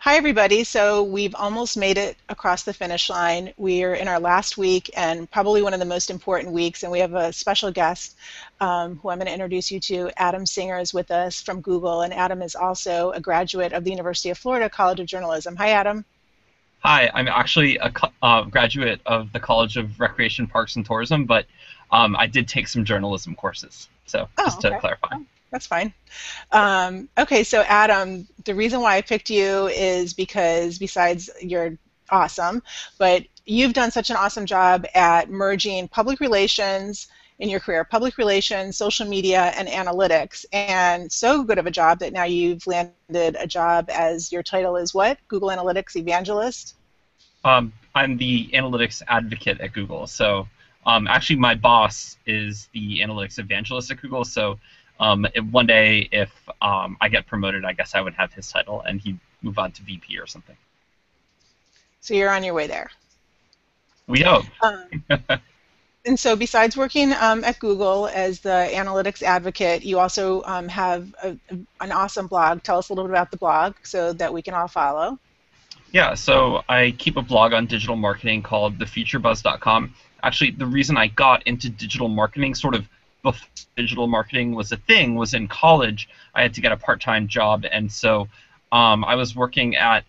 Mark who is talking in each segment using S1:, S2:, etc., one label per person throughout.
S1: Hi, everybody. So we've almost made it across the finish line. We're in our last week and probably one of the most important weeks. And we have a special guest who I'm going to introduce you to. Adam Singer is with us from Google. And Adam is also a graduate of the University of Florida College of Journalism. Hi, Adam.
S2: Hi, I'm actually a graduate of the College of Recreation, Parks, and Tourism, but I did take some journalism courses. So
S1: Oh,
S2: just to
S1: okay.
S2: clarify.
S1: Oh, that's fine. Okay, so Adam, the reason why I picked you is because besides you're awesome, but you've done such an awesome job at merging public relations in your career, public relations, social media, and analytics, and so good of a job that now you've landed a job as your title is what? Google Analytics Evangelist?
S2: I'm the analytics advocate at Google. So actually, my boss is the analytics evangelist at Google. So one day, if I get promoted, I guess I would have his title, and he'd move on to VP or something.
S1: So you're on your way there.
S2: We hope.
S1: Um, And so, besides working at Google as the analytics advocate, you also have an awesome blog. Tell us a little bit about the blog so that we can all follow.
S2: Yeah, so I keep a blog on digital marketing called thefuturebuzz.com. Actually, the reason I got into digital marketing, sort of before digital marketing was a thing, was in college. I had to get a part-time job, and so I was working at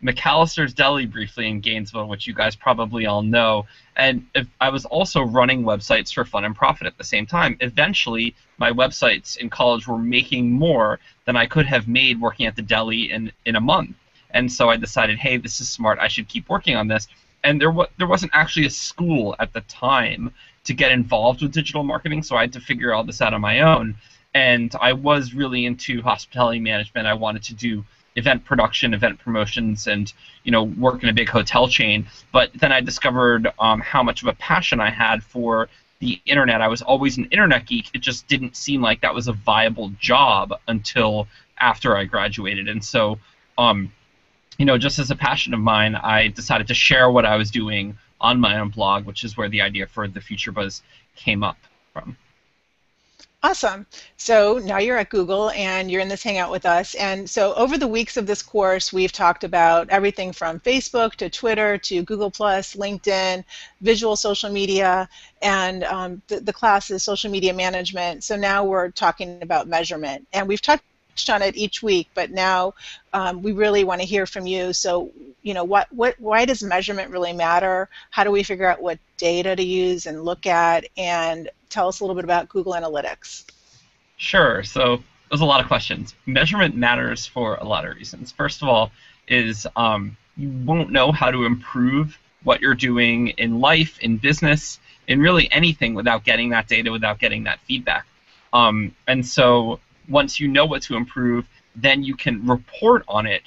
S2: McAllister's Deli briefly in Gainesville, which you guys probably all know. And if I was also running websites for fun and profit at the same time. Eventually, my websites in college were making more than I could have made working at the deli in a month. And so I decided, hey, this is smart. I should keep working on this. And there wasn't actually a school at the time to get involved with digital marketing, so I had to figure all this out on my own. And I was really into hospitality management. I wanted to do event production, event promotions, and work in a big hotel chain. But then I discovered how much of a passion I had for the internet. I was always an internet geek. It just didn't seem like that was a viable job until after I graduated. And so um, just as a passion of mine, I decided to share what I was doing on my own blog, which is where the idea for the Future Buzz came up from.
S1: Awesome. So now you're at Google and you're in this hangout with us. And so over the weeks of this course, we've talked about everything from Facebook to Twitter to Google Plus, LinkedIn, visual social media, and the class is social media management. So now we're talking about measurement. And we've touched on it each week, but now we really want to hear from you. So, why does measurement really matter? How do we figure out what data to use and look at? And tell us a little bit about Google Analytics.
S2: Sure. So there's a lot of questions. Measurement matters for a lot of reasons. First of all, is you won't know how to improve what you're doing in life, in business, in really anything without getting that data, without getting that feedback. And so once you know what to improve, then you can report on it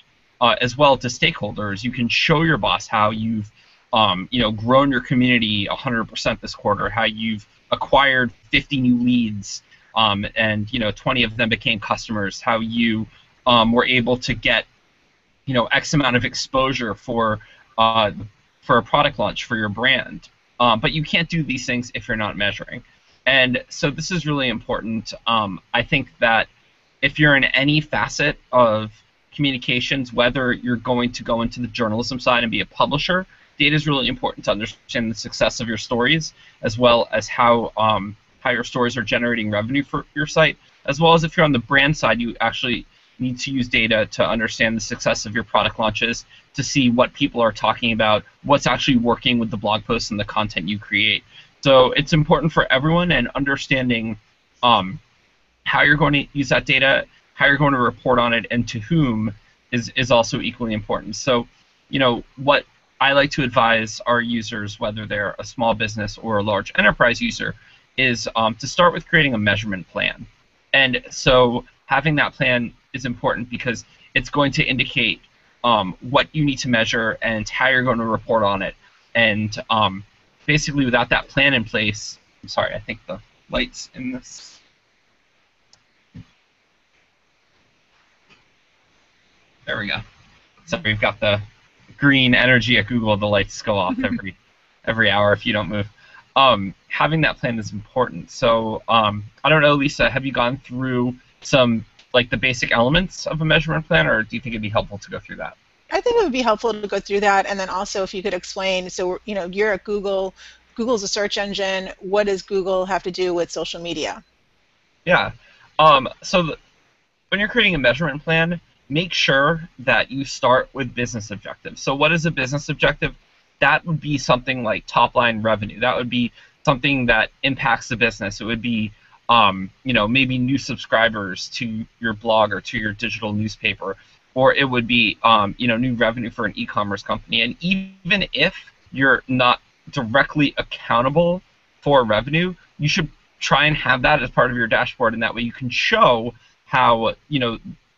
S2: as well to stakeholders. You can show your boss how you've grown your community 100% this quarter, how you've acquired 50 new leads, and 20 of them became customers, how you were able to get X amount of exposure for a product launch for your brand. But you can't do these things if you're not measuring. And so this is really important. I think that if you're in any facet of communications, whether you're going to go into the journalism side and be a publisher, data is really important to understand the success of your stories, as well as how your stories are generating revenue for your site, as well as if you're on the brand side, you actually need to use data to understand the success of your product launches, to see what people are talking about, what's actually working with the blog posts and the content you create. So it's important for everyone, and understanding how you're going to use that data, how you're going to report on it, and to whom is also equally important. So, what I like to advise our users, whether they're a small business or a large enterprise user, is to start with creating a measurement plan. And so having that plan is important because it's going to indicate what you need to measure and how you're going to report on it. And basically, without that plan in place, I'm sorry, I think the lights in this. There we go. So we've got the green energy at Google. The lights go off every hour if you don't move. Having that plan is important. So I don't know, Lisa, have you gone through some like the basic elements of a measurement plan, or do you think it'd be helpful to go through that?
S1: I think it would be helpful to go through that, and then also if you could explain, so you're at Google. Google's a search engine. What does Google have to do with social media?
S2: Yeah. So when you're creating a measurement plan, make sure that you start with business objectives. So what is a business objective? That would be something like top line revenue. That would be something that impacts the business. It would be maybe new subscribers to your blog or to your digital newspaper, or it would be new revenue for an e-commerce company. And even if you're not directly accountable for revenue, you should try and have that as part of your dashboard, and that way you can show how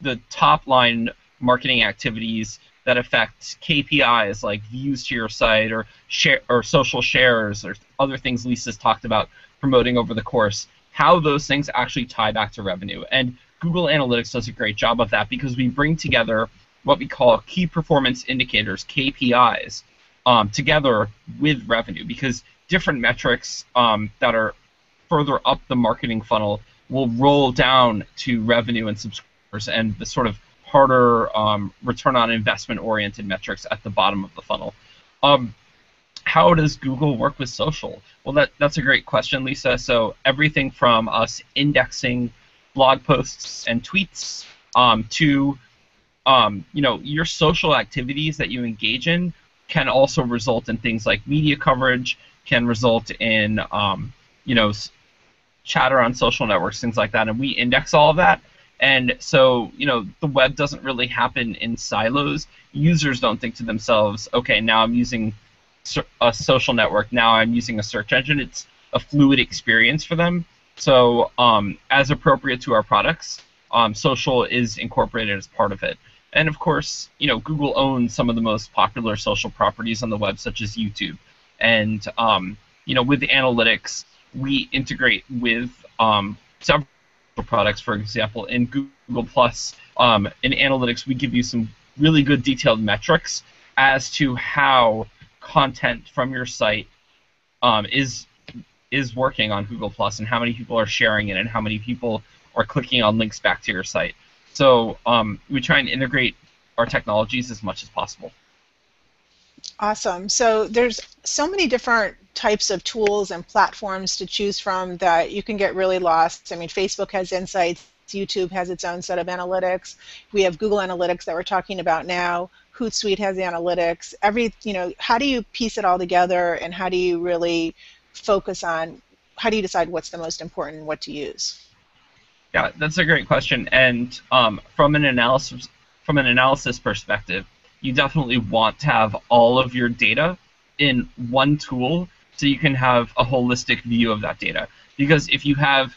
S2: the top line marketing activities that affect KPIs like views to your site or share or social shares or other things Lisa's talked about promoting over the course, how those things actually tie back to revenue. And Google Analytics does a great job of that because we bring together what we call key performance indicators, KPIs, together with revenue, because different metrics that are further up the marketing funnel will roll down to revenue and subscribers, and the sort of harder return on investment oriented metrics at the bottom of the funnel. How does Google work with social? Well, that's a great question, Lisa. So everything from us indexing blog posts and tweets to your social activities that you engage in can also result in things like media coverage, can result in chatter on social networks, things like that, and we index all of that. And so, the web doesn't really happen in silos. Users don't think to themselves, okay, now I'm using a social network, now I'm using a search engine. It's a fluid experience for them. So as appropriate to our products, social is incorporated as part of it. And of course, Google owns some of the most popular social properties on the web, such as YouTube. And with analytics, we integrate with several products. For example, in Google Plus, in analytics, we give you some really good detailed metrics as to how content from your site is working on Google Plus, and how many people are sharing it, and how many people are clicking on links back to your site. So we try and integrate our technologies as much as possible.
S1: Awesome. So there's so many different types of tools and platforms to choose from that you can get really lost. I mean, Facebook has insights. YouTube has its own set of analytics. We have Google Analytics that we're talking about now. Hootsuite has the analytics. How do you piece it all together, and how do you really focus on, how do you decide what's the most important and what to use?
S2: Yeah, that's a great question. And from an analysis perspective, you definitely want to have all of your data in one tool so you can have a holistic view of that data. Because if you have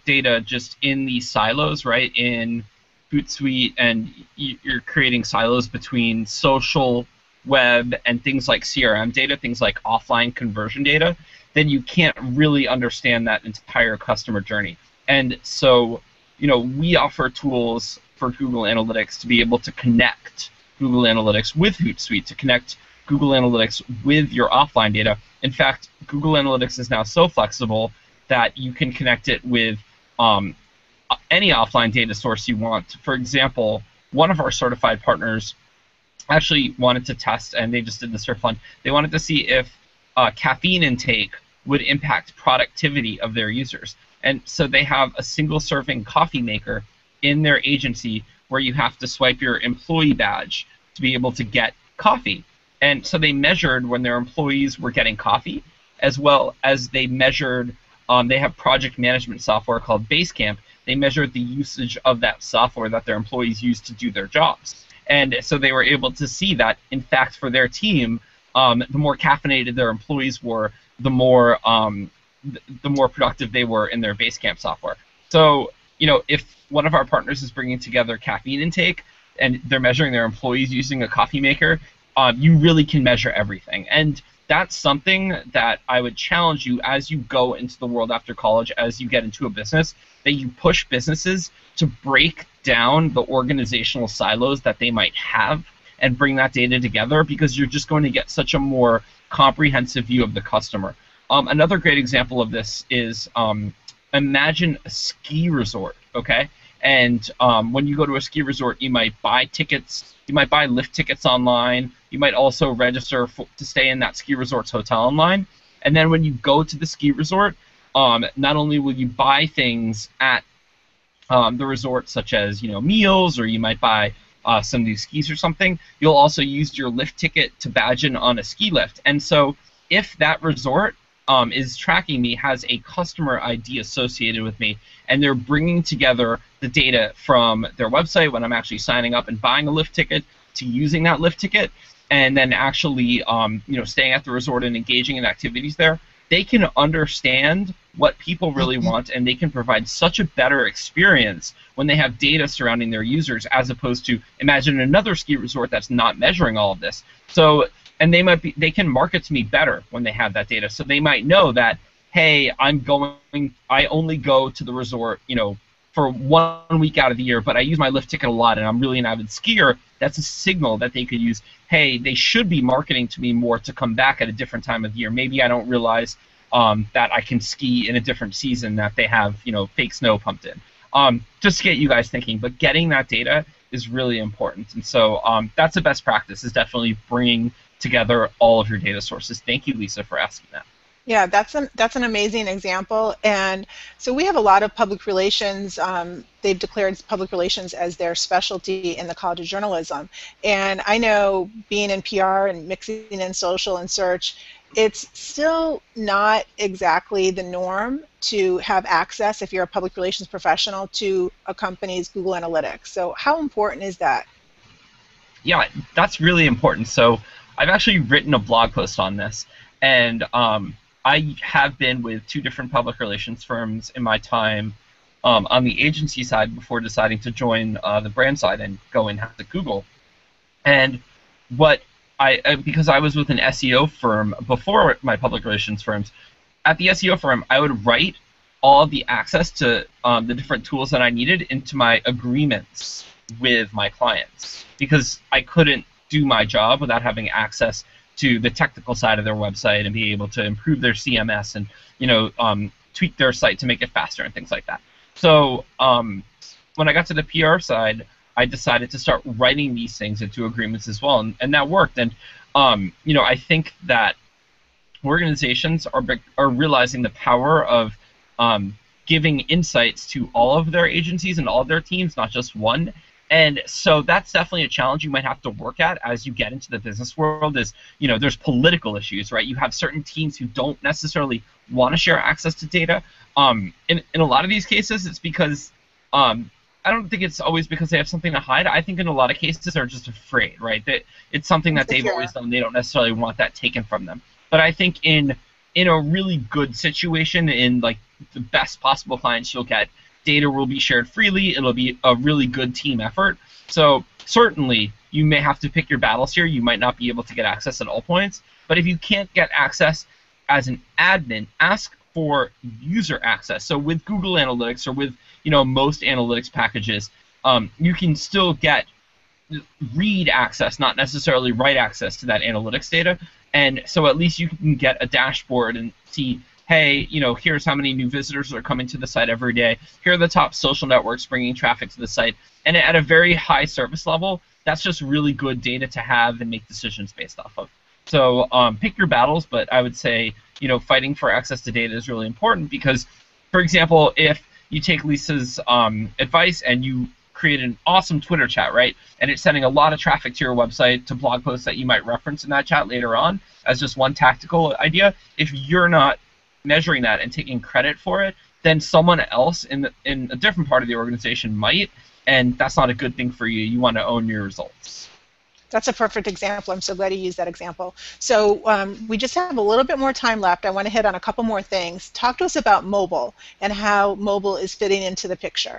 S2: data just in these silos, right, in Hootsuite, and you're creating silos between social, web, and things like CRM data, things like offline conversion data, then you can't really understand that entire customer journey. And so, we offer tools for Google Analytics to be able to connect Google Analytics with Hootsuite, to connect Google Analytics with your offline data. In fact, Google Analytics is now so flexible that you can connect it with any offline data source you want. For example, one of our certified partners actually wanted to test, and they just did this for fun. They wanted to see if caffeine intake would impact productivity of their users. And so they have a single serving coffee maker in their agency where you have to swipe your employee badge to be able to get coffee. And so they measured when their employees were getting coffee, as well as they measured, they have project management software called Basecamp. They measured the usage of that software that their employees use to do their jobs. And so they were able to see that, in fact, for their team, the more caffeinated their employees were, the more productive they were in their Basecamp software. So, if one of our partners is bringing together caffeine intake and they're measuring their employees using a coffee maker, you really can measure everything. And that's something that I would challenge you as you go into the world after college, as you get into a business, that you push businesses to break down the organizational silos that they might have and bring that data together, because you're just going to get such a more comprehensive view of the customer. Another great example of this is imagine a ski resort, okay? And when you go to a ski resort, you might buy tickets. You might buy lift tickets online. You might also register to stay in that ski resort's hotel online. And then when you go to the ski resort, not only will you buy things at the resort, such as meals, or you might buy some new skis or something, you'll also use your lift ticket to badge in on a ski lift. And so if that resort is tracking me, has a customer ID associated with me, and they're bringing together the data from their website when I'm actually signing up and buying a lift ticket to using that lift ticket, and then actually staying at the resort and engaging in activities there, they can understand what people really want, and they can provide such a better experience when they have data surrounding their users, as opposed to, imagine another ski resort that's not measuring all of this. So, and they can market to me better when they have that data. So they might know that, hey, I only go to the resort, for 1 week out of the year, but I use my lift ticket a lot, and I'm really an avid skier. That's a signal that they could use. Hey, they should be marketing to me more to come back at a different time of the year. Maybe I don't realize that I can ski in a different season, that they have fake snow pumped in. Just to get you guys thinking, but getting that data is really important. And so that's a best practice, is definitely bringing together all of your data sources. Thank you, Lisa, for asking that.
S1: Yeah, that's an amazing example. And so we have a lot of public relations. They've declared public relations as their specialty in the College of Journalism. And I know, being in PR and mixing in social and search, it's still not exactly the norm to have access, if you're a public relations professional, to a company's Google Analytics. So how important is that?
S2: Yeah, that's really important. So I've actually written a blog post on this, and I have been with 2 different public relations firms in my time on the agency side before deciding to join the brand side and go in-house at Google. And because I was with an SEO firm before my public relations firms, at the SEO firm, I would write all of the access to the different tools that I needed into my agreements with my clients, because I couldn't do my job without having access to the technical side of their website and be able to improve their CMS and tweak their site to make it faster and things like that. So when I got to the PR side, I decided to start writing these things into agreements as well, and that worked. And I think that organizations are realizing the power of giving insights to all of their agencies and all of their teams, not just one. And so that's definitely a challenge you might have to work at as you get into the business world. Is there's political issues, right? You have certain teams who don't necessarily want to share access to data. In a lot of these cases, it's because I don't think it's always because they have something to hide. I think in a lot of cases they're just afraid, right? That it's something that they've always done. They don't necessarily want that taken from them. But I think in a really good situation, in like the best possible clients you'll get, data will be shared freely. It'll be a really good team effort. So certainly you may have to pick your battles here. You might not be able to get access at all points. But if you can't get access as an admin, ask for user access. So with Google Analytics, or with most analytics packages, you can still get read access, not necessarily write access to that analytics data. And so at least you can get a dashboard and see, hey, here's how many new visitors are coming to the site every day. Here are the top social networks bringing traffic to the site. And at a very high service level, that's just really good data to have and make decisions based off of. So pick your battles, but I would say, fighting for access to data is really important, because, for example, if you take Lisa's advice and you create an awesome Twitter chat, right, and it's sending a lot of traffic to your website, to blog posts that you might reference in that chat later on as just one tactical idea, if you're not measuring that and taking credit for it, then someone else in a different part of the organization might, and that's not a good thing for you. You want to own your results.
S1: That's a perfect example. I'm so glad you used that example. So we just have a little bit more time left. I want to hit on a couple more things. Talk to us about mobile and how mobile is fitting into the picture.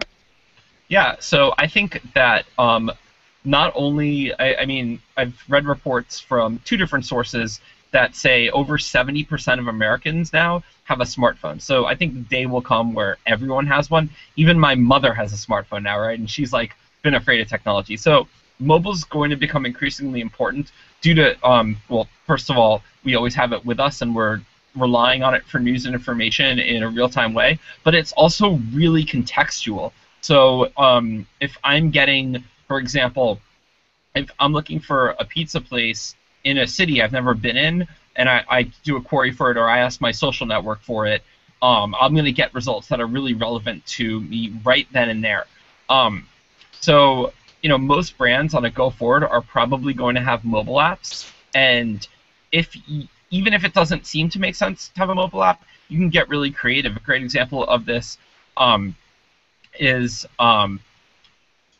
S2: Yeah, so I think that not only, I've read reports from 2 different sources that say over 70% of Americans now have a smartphone. So I think the day will come where everyone has one. Even my mother has a smartphone now, right? And she's been afraid of technology. So mobile's going to become increasingly important due to, well, first of all, we always have it with us and we're relying on it for news and information in a real-time way, but it's also really contextual. So if I'm getting, for example, if I'm looking for a pizza place in a city I've never been in, and I do a query for it, or I ask my social network for it, I'm going to get results that are really relevant to me right then and there. So, most brands on a go forward are probably going to have mobile apps, and even if it doesn't seem to make sense to have a mobile app, you can get really creative. A great example of this is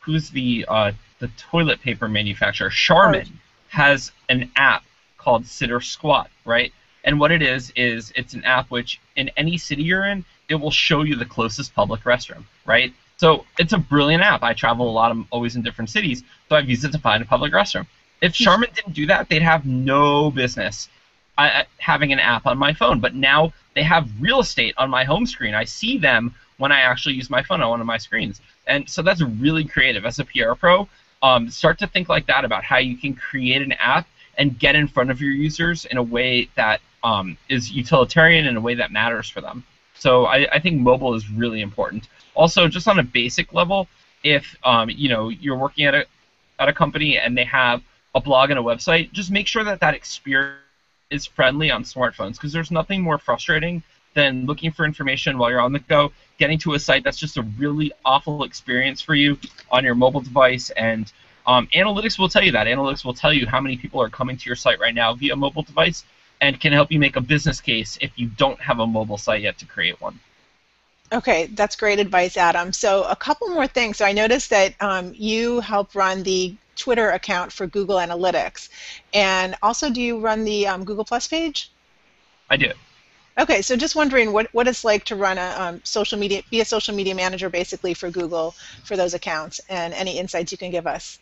S2: who's the toilet paper manufacturer? Charmin has an app called Sit or Squat, right? And what it is it's an app which, in any city you're in, it will show you the closest public restroom, right? So it's a brilliant app. I travel a lot. I'm always in different cities, so I've used it to find a public restroom. If Charmin didn't do that, they'd have no business having an app on my phone. But now they have real estate on my home screen. I see them when I actually use my phone on one of my screens. And so that's really creative. As a PR pro, start to think like that about how you can create an app and get in front of your users in a way that is utilitarian, in a way that matters for them. So I think mobile is really important. Also, just on a basic level, if you're working at a company and they have a blog and a website, just make sure that experience is friendly on smartphones, because there's nothing more frustrating than looking for information while you're on the go, getting to a site that's just a really awful experience for you on your mobile device. And analytics will tell you that. Analytics will tell you how many people are coming to your site right now via mobile device, and can help you make a business case if you don't have a mobile site yet to create one.
S1: Okay, that's great advice, Adam. So a couple more things. So I noticed that you help run the Twitter account for Google Analytics, and also, do you run the Google Plus page?
S2: I do.
S1: Okay, so just wondering what it's like to run a social media, be a social media manager basically for Google for those accounts, and any insights you can give us.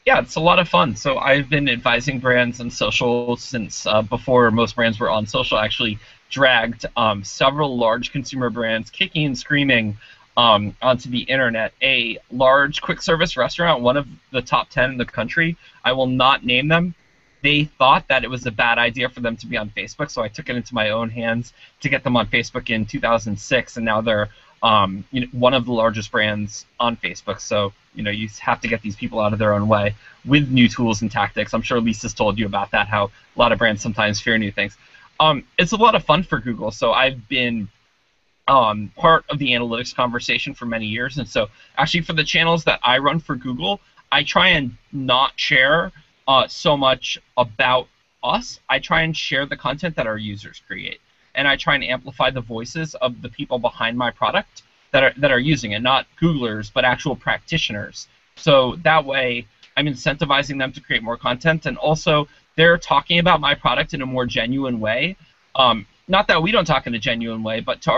S2: Yeah, it's a lot of fun. So I've been advising brands on social since before most brands were on social. I actually dragged several large consumer brands kicking and screaming onto the internet. A large quick service restaurant, one of the top 10 in the country, I will not name them. They thought that it was a bad idea for them to be on Facebook, so I took it into my own hands to get them on Facebook in 2006, and now they're one of the largest brands on Facebook. So you have to get these people out of their own way with new tools and tactics. I'm sure Lisa's told you about that, how a lot of brands sometimes fear new things. It's a lot of fun for Google. So I've been part of the analytics conversation for many years, and so actually for the channels that I run for Google, I try and not share so much about us. I try and share the content that our users create, and I try and amplify the voices of the people behind my product that are using it, not Googlers, but actual practitioners. So that way, I'm incentivizing them to create more content, and also they're talking about my product in a more genuine way. Not that we don't talk in a genuine way, but to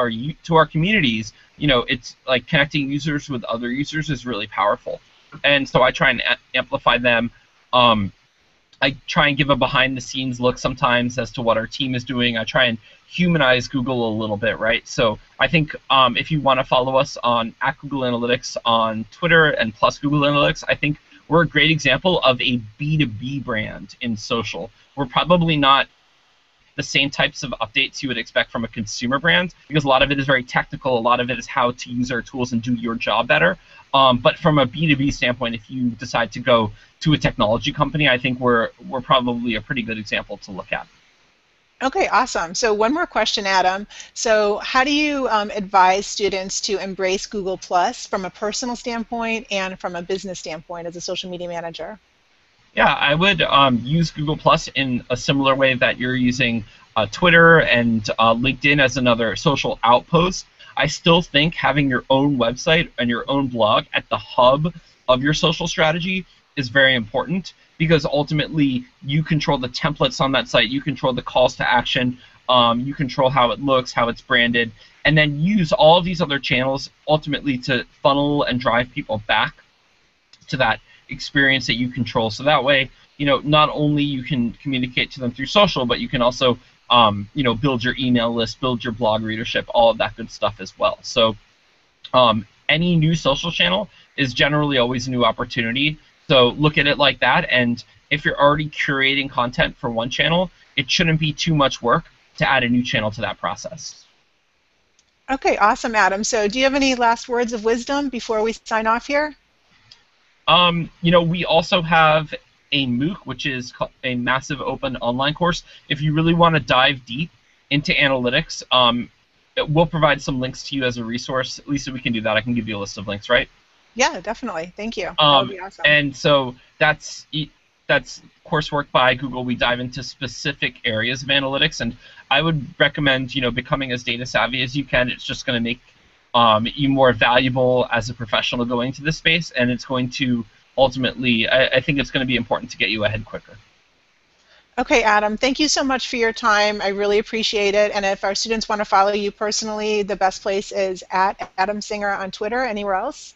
S2: our communities, it's like connecting users with other users is really powerful, and so I try and amplify them. I try and give a behind-the-scenes look sometimes as to what our team is doing. I try and humanize Google a little bit, right? So I think if you want to follow us on @Google Analytics on Twitter and plus Google Analytics, I think we're a great example of a B2B brand in social. We're probably not the same types of updates you would expect from a consumer brand, because a lot of it is very technical. A lot of it is how to use our tools and do your job better. But from a B2B standpoint, if you decide to go to a technology company, I think we're probably a pretty good example to look at.
S1: Okay, awesome. So one more question, Adam. So how do you advise students to embrace Google Plus from a personal standpoint and from a business standpoint as a social media manager?
S2: Yeah, I would use Google Plus in a similar way that you're using Twitter and LinkedIn as another social outpost. I still think having your own website and your own blog at the hub of your social strategy is very important, because ultimately you control the templates on that site, you control the calls to action, you control how it looks, how it's branded, and then use all of these other channels ultimately to funnel and drive people back to that experience that you control. So that way, not only you can communicate to them through social, but you can also build your email list, build your blog readership, all of that good stuff as well. So any new social channel is generally always a new opportunity. So look at it like that, and if you're already curating content for one channel, it shouldn't be too much work to add a new channel to that process.
S1: Okay, awesome, Adam. So do you have any last words of wisdom before we sign off here?
S2: We also have a MOOC, which is a massive open online course. If you really want to dive deep into analytics, we'll provide some links to you as a resource. Lisa, we can do that. I can give you a list of links, right?
S1: Yeah, definitely. Thank you. That would be awesome.
S2: And so that's coursework by Google. We dive into specific areas of analytics, and I would recommend becoming as data savvy as you can. It's just going to make you more valuable as a professional going into this space, and it's going to ultimately, I think it's going to be important to get you ahead quicker.
S1: Okay, Adam, thank you so much for your time. I really appreciate it. And if our students want to follow you personally, the best place is at Adam Singer on Twitter. Anywhere else?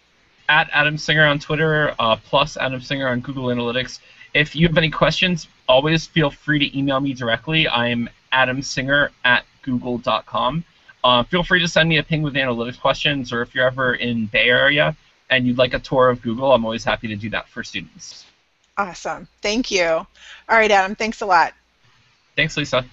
S2: At Adam Singer on Twitter, plus Adam Singer on Google Analytics. If you have any questions, always feel free to email me directly. I'm adamsinger@google.com. Feel free to send me a ping with analytics questions, or if you're ever in Bay Area and you'd like a tour of Google, I'm always happy to do that for students.
S1: Awesome. Thank you. All right, Adam, thanks a lot.
S2: Thanks, Lisa.